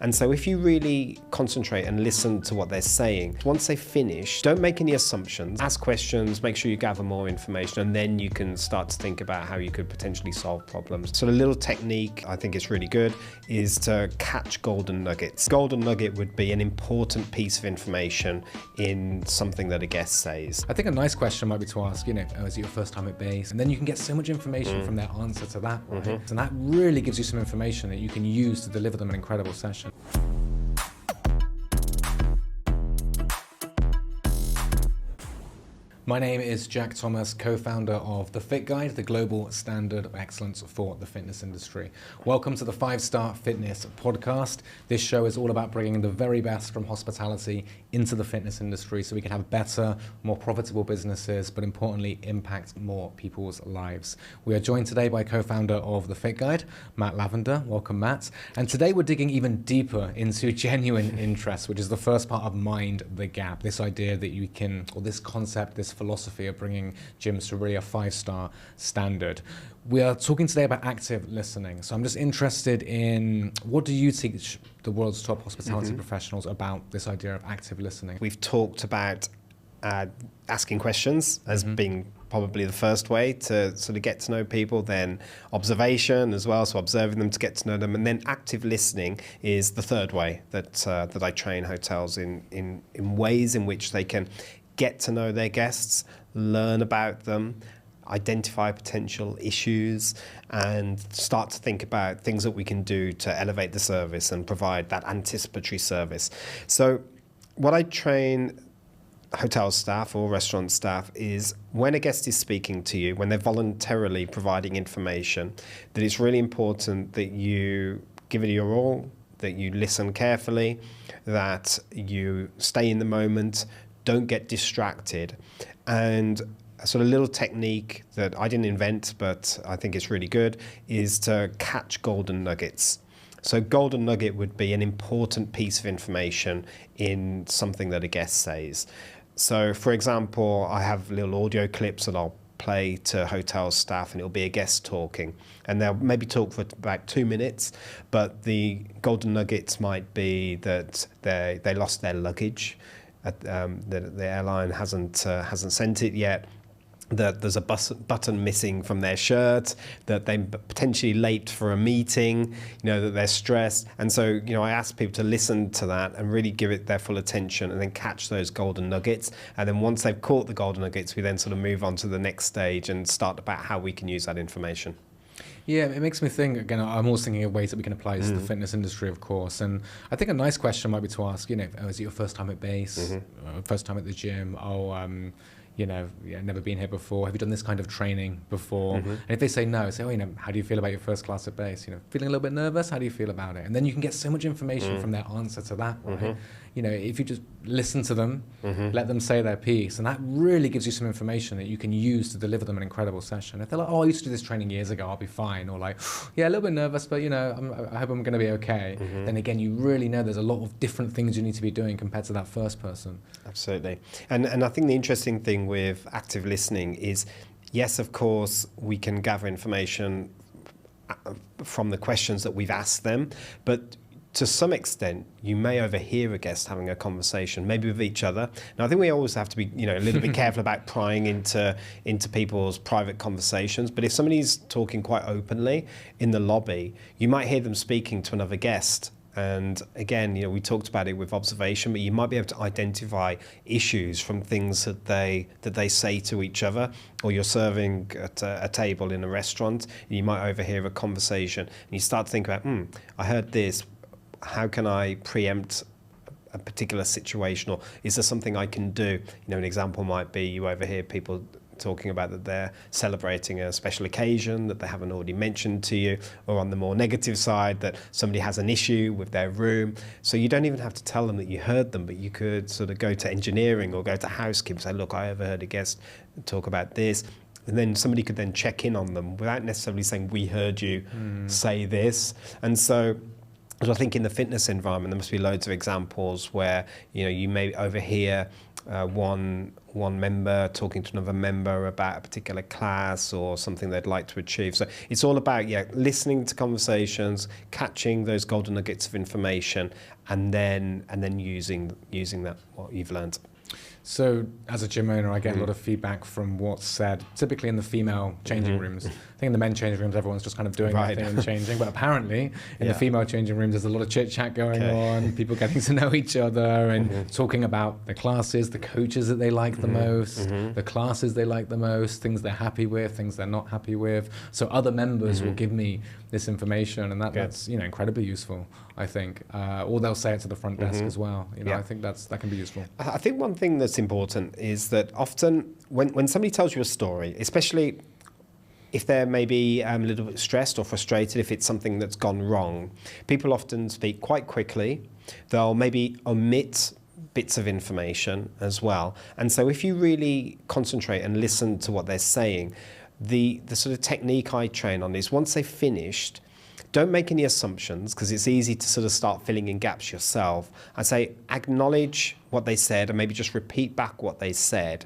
And so if you really concentrate and listen to what they're saying, once they finish, don't make any assumptions, ask questions, make sure you gather more information, and then you can start to think about how you could potentially solve problems. So a little technique, I think it's really good, is to catch golden nuggets. Golden nugget would be an important piece of information in something that a guest says. I think a nice question might be to ask, oh, is it your first time at base? And then you can get so much information from their answer to that, right? And that really gives you some information that you can use to deliver them an incredible session. My name is Jack Thomas, co-founder of The Fit Guide, the global standard of excellence for the fitness industry. Welcome to the 5-Star Fitness Podcast. This show is all about bringing the very best from hospitality into the fitness industry so we can have better, more profitable businesses, but importantly, impact more people's lives. We are joined today by co-founder of The Fit Guide, Matt Lavender. Welcome, Matt. And today we're digging even deeper into genuine interest, which is the first part of Mind the Gap, this idea that you can, or this concept, this philosophy of bringing gyms to really a 5-star standard. We are talking today about active listening. So I'm just interested in, what do you teach the world's top hospitality professionals about this idea of active listening? We've talked about asking questions as being probably the first way to sort of get to know people, then observation as well, so observing them to get to know them, and then active listening is the third way that I train hotels in ways in which they can get to know their guests, learn about them, identify potential issues, and start to think about things that we can do to elevate the service and provide that anticipatory service. So what I train hotel staff or restaurant staff is when a guest is speaking to you, when they're voluntarily providing information, that it's really important that you give it your all, that you listen carefully, that you stay in the moment, don't get distracted. And a sort of little technique that I didn't invent, but I think it's really good, is to catch golden nuggets. So golden nugget would be an important piece of information in something that a guest says. So for example, I have little audio clips that I'll play to hotel staff, and it'll be a guest talking, and they'll maybe talk for about 2 minutes, but the golden nuggets might be that they lost their luggage, the airline hasn't sent it yet, that there's a button missing from their shirt, that they're potentially late for a meeting, that they're stressed. And so, I ask people to listen to that and really give it their full attention and then catch those golden nuggets. And then once they've caught the golden nuggets, we then sort of move on to the next stage and start about how we can use that information. Yeah, it makes me think, again, I'm always thinking of ways that we can apply this to the fitness industry, of course. And I think a nice question might be to ask, oh, is it your first time at base, first time at the gym? Never been here before. Have you done this kind of training before? And if they say no, say, how do you feel about your first class at base? Feeling a little bit nervous? How do you feel about it? And then you can get so much information from their answer to that, right? If you just listen to them, let them say their piece, and that really gives you some information that you can use to deliver them an incredible session. If they're like, oh, I used to do this training years ago, I'll be fine, or like, yeah, a little bit nervous, but I hope I'm going to be okay. Then again, you really know there's a lot of different things you need to be doing compared to that first person. Absolutely. And I think the interesting thing with active listening is, yes, of course, we can gather information from the questions that we've asked them, but to some extent, you may overhear a guest having a conversation, maybe with each other. Now, I think we always have to be, a little bit careful about prying into people's private conversations. But if somebody's talking quite openly in the lobby, you might hear them speaking to another guest. And again, we talked about it with observation, but you might be able to identify issues from things that they say to each other, or you're serving at a table in a restaurant, and you might overhear a conversation, and you start to think about, I heard this. How can I preempt a particular situation, or is there something I can do? An example might be you overhear people talking about that they're celebrating a special occasion that they haven't already mentioned to you, or on the more negative side, that somebody has an issue with their room. So you don't even have to tell them that you heard them, but you could sort of go to engineering or go to housekeeping and say, look, I overheard a guest talk about this. And then somebody could then check in on them without necessarily saying, we heard you say this. And so I think in the fitness environment, there must be loads of examples where, you may overhear one member talking to another member about a particular class or something they'd like to achieve. So it's all about listening to conversations, catching those golden nuggets of information, and then using that what you've learned. So as a gym owner, I get a lot of feedback from what's said, typically in the female changing rooms. I think in the men changing rooms, everyone's just kind of doing their thing and changing. But apparently in the female changing rooms, there's a lot of chit chat going on, people getting to know each other and talking about the classes, the coaches that they like the most, the classes they like the most, things they're happy with, things they're not happy with. So other members will give me this information, and that's incredibly useful, I think. Or they'll say it to the front desk as well. I think that can be useful. I think one thing that's important is that often when somebody tells you a story, especially if they're maybe a little bit stressed or frustrated, if it's something that's gone wrong, people often speak quite quickly. They'll maybe omit bits of information as well. And so if you really concentrate and listen to what they're saying, the sort of technique I train on is once they've finished, don't make any assumptions, because it's easy to sort of start filling in gaps yourself. I say acknowledge what they said and maybe just repeat back what they said.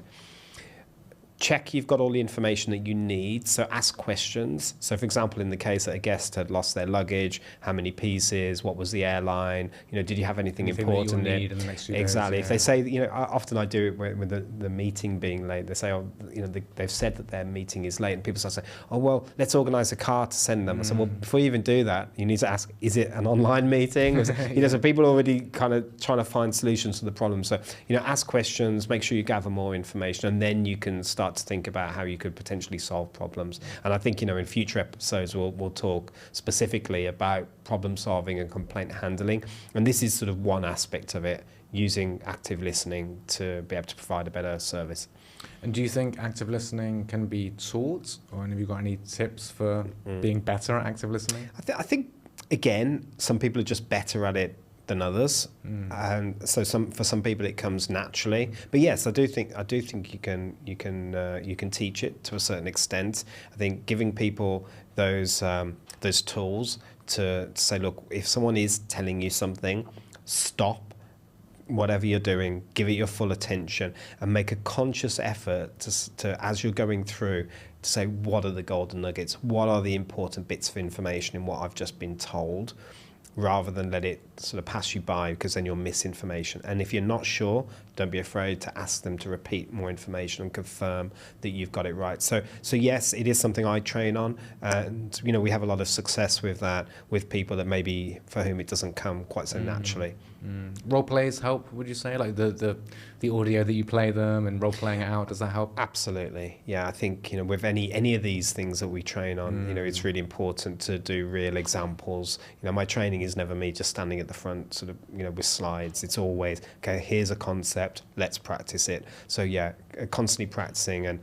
Check you've got all the information that you need, so ask questions. So for example, in the case that a guest had lost their luggage, how many pieces, what was the airline, did you have anything important? That you'll need in the next few exactly. days, If they say, often I do it with the meeting being late, they say, they've said that their meeting is late, and people start saying, oh, well, let's organise a car to send them. I said, well, before you even do that, you need to ask, is it an online meeting? So people are already kind of trying to find solutions to the problem. So, ask questions, make sure you gather more information, and then you can start to think about how you could potentially solve problems. And I think, in future episodes, we'll talk specifically about problem solving and complaint handling. And this is sort of one aspect of it, using active listening to be able to provide a better service. And do you think active listening can be taught, or have you got any tips for being better at active listening? I think, again, some people are just better at it than others, and so for some people it comes naturally. But yes, I do think you can teach it to a certain extent. I think giving people those tools to say, look, if someone is telling you something, stop whatever you're doing, give it your full attention, and make a conscious effort to as you're going through, to say, what are the golden nuggets? What are the important bits of information in what I've just been told? Rather than let it sort of pass you by, because then you'll miss information. And if you're not sure, don't be afraid to ask them to repeat more information and confirm that you've got it right. So yes, it is something I train on, and we have a lot of success with that, with people that maybe for whom it doesn't come quite so naturally. Role plays help, would you say? Like the audio that you play them and role playing it out, does that help? Absolutely. Yeah, I think with any of these things that we train on, it's really important to do real examples. My training is never me just standing at the front sort of with slides. It's always, okay, here's a concept, let's practice it. So yeah, constantly practicing and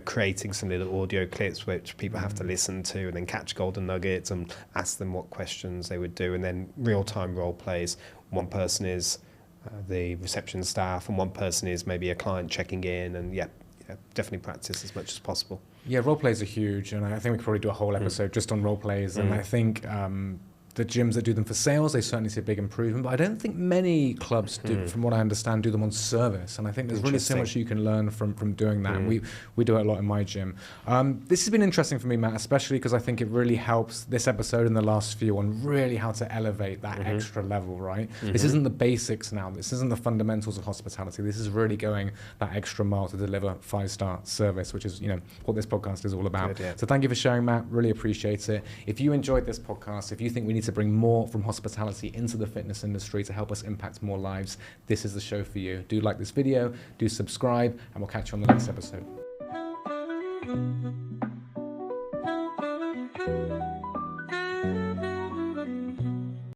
creating some little audio clips which people have to listen to, and then catch golden nuggets and ask them what questions they would do, and then real-time role plays. One person is the reception staff, and one person is maybe a client checking in, and definitely practice as much as possible. Yeah, role plays are huge, and I think we could probably do a whole episode just on role plays. And I think the gyms that do them for sales, they certainly see a big improvement. But I don't think many clubs do, from what I understand, do them on service. And I think there's really so much you can learn from doing that. And we do it a lot in my gym. This has been interesting for me, Matt, especially because I think it really helps this episode and the last few on really how to elevate that extra level, right? This isn't the basics now. This isn't the fundamentals of hospitality. This is really going that extra mile to deliver 5-star service, which is what this podcast is all about. Good, yeah. So thank you for sharing, Matt. Really appreciate it. If you enjoyed this podcast, if you think we need to bring more from hospitality into the fitness industry to help us impact more lives, this is the show for you. Do like this video, do subscribe, and we'll catch you on the next episode.